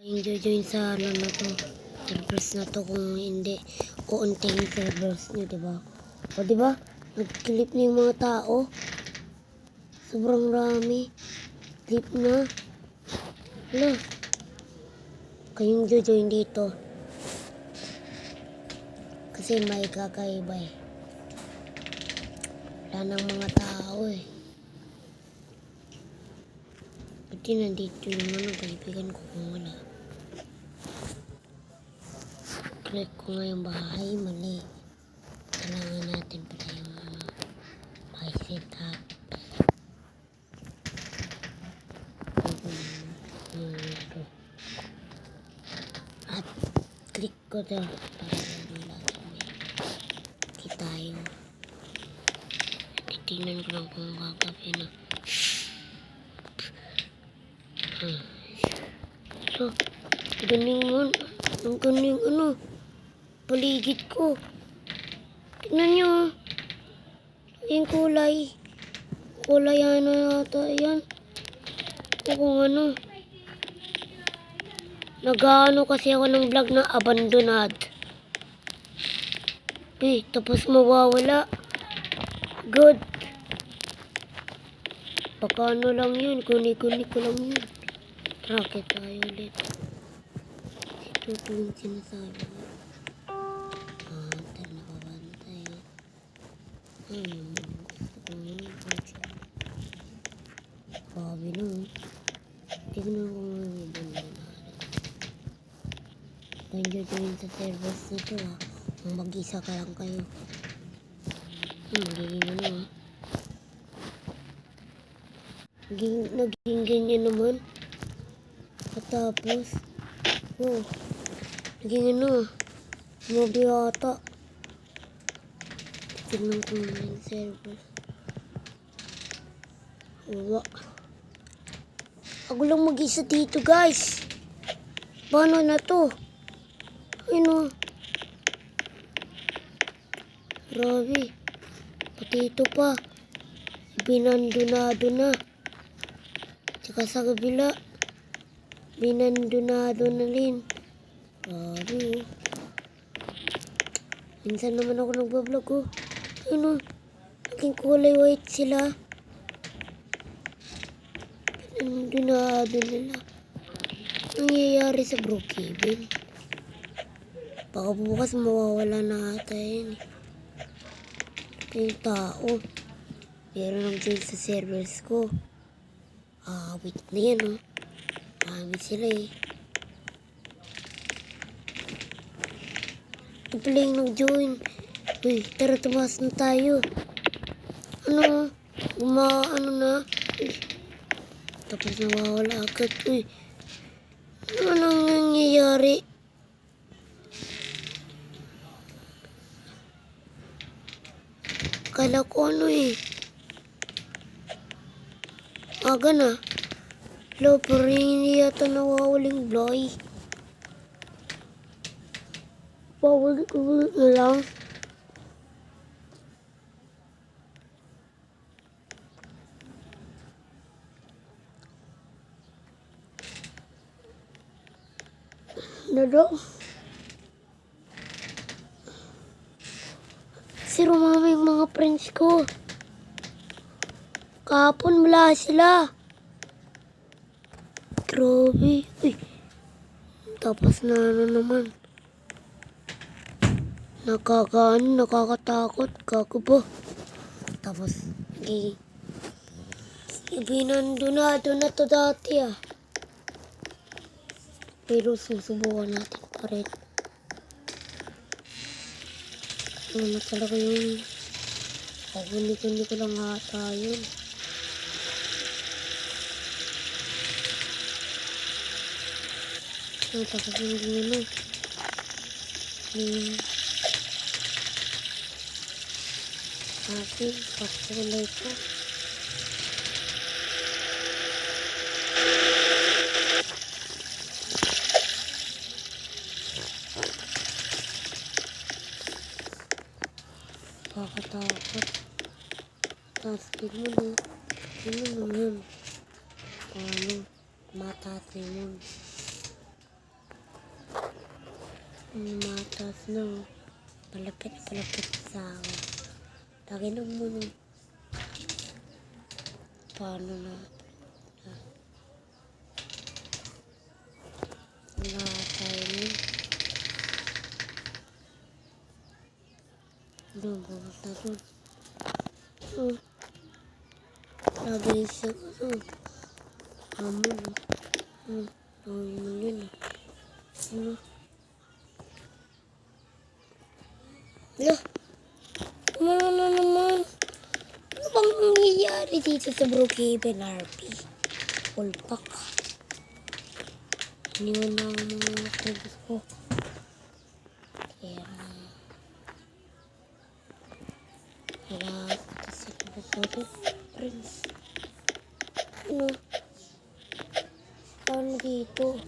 Join sa ano na to, servers na to. Kung hindi, kuunting servers nyo, diba? O diba, nagkilip na yung mga tao. Sobrang rami. Clip na. Wala. Kayong join dito. Kasi may kakaiba eh. Wala ng mga tao eh. Pati nandito yung ano, kaibigan ko kung wala. Click ko nga yung bahay, mali. Kailangan natin pala yung bahay setup. At click ko to para wala kita yung titignan ko lang kung gagawin na. So, ganing ano, paligid ko. Tignan nyo, yung kulay ano yata yan. O kung ano, nag-ano kasi ako ng vlog na abandonad. Tapos mawawala. Good. Baka ano lang yun, kunik-kunik ko lang yun. Rocket tayo ulit. Ito po yung sinasabi ko. Tara nakabantay. Gusto ko yung project. Babi lang. Tignan ko nga yung abandonado. Enjoy din sa service nito ha. Kung mag-isa ka lang kayo. Magiging ano ha. Naging ganyan naman. At tapos, naging ano, sumabi ata. Tignan ko naman yung server. Wala. Ako lang mag-isa dito guys. Paano na to? Ano? Grabe. Pati ito pa. Binandunado na. Tsaka sa kabila. Binandunado na rin. Grabe. Minsan naman ako nagbablog oh. Ano? Naging kulay white sila. Binandunado nila. Nangyayari sa Brookhaven. Baka bukas mawawala na ata yan eh. Yung tao. Pero nag-join sa servers ko. Wait na yan oh. Marami sila eh. Ito pala yung nag-join. Tara tumaas na tayo. Ano? Ano na? Tapos nawawala agad. Ano nang nangyayari? Kala ko ano eh. Aga na. Pero hindi yata nawawaling bloy. Paulit na lang. Nado. Si Romama yung mga friends ko. Kahapon wala sila. Grabe. Tapos na ano naman. Nakakatakot. Gago ba? Tapos, binandunado na to dati ah. Pero susubukan natin pa rin. Ano talaga yun? Hindi ko lang ata yun. Tapos yung ano. Kasi, pakulay ko. Kakatakot. Tapos, tignan naman. Paano? Mataas naman. Matas na. Palapit sa akin. Lagi nang muna. Paano na? Wala tayo nun. Doon, babas na doon. Lagi siya ko. Amo. Ano yun? Ano? Lah, kumano na naman. Ano bang nangyayari dito sa Brookhaven RP? Pulpak. Iniwan na ang mga friends ko. Kaya wala kasi nabubuto. Friends. Ano? Paano dito?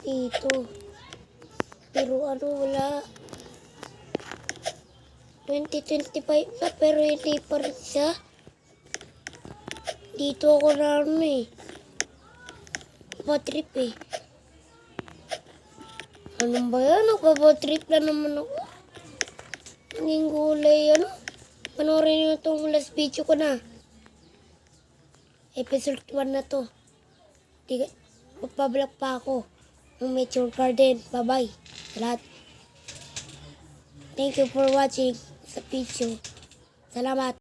Dito. Pero ano, wala. 2025 na pero hindi pa rin siya. Dito ako na ano eh. Patrip eh. Anong ba yan? Nagpapatrip na naman ako. Naging gulay ano. Panoorin nyo itong last video ko na. Episode 1 na to. Magpablog pa ako ng Mature Garden. Bye-bye sa lahat. Thank you for watching sa video. Salamat.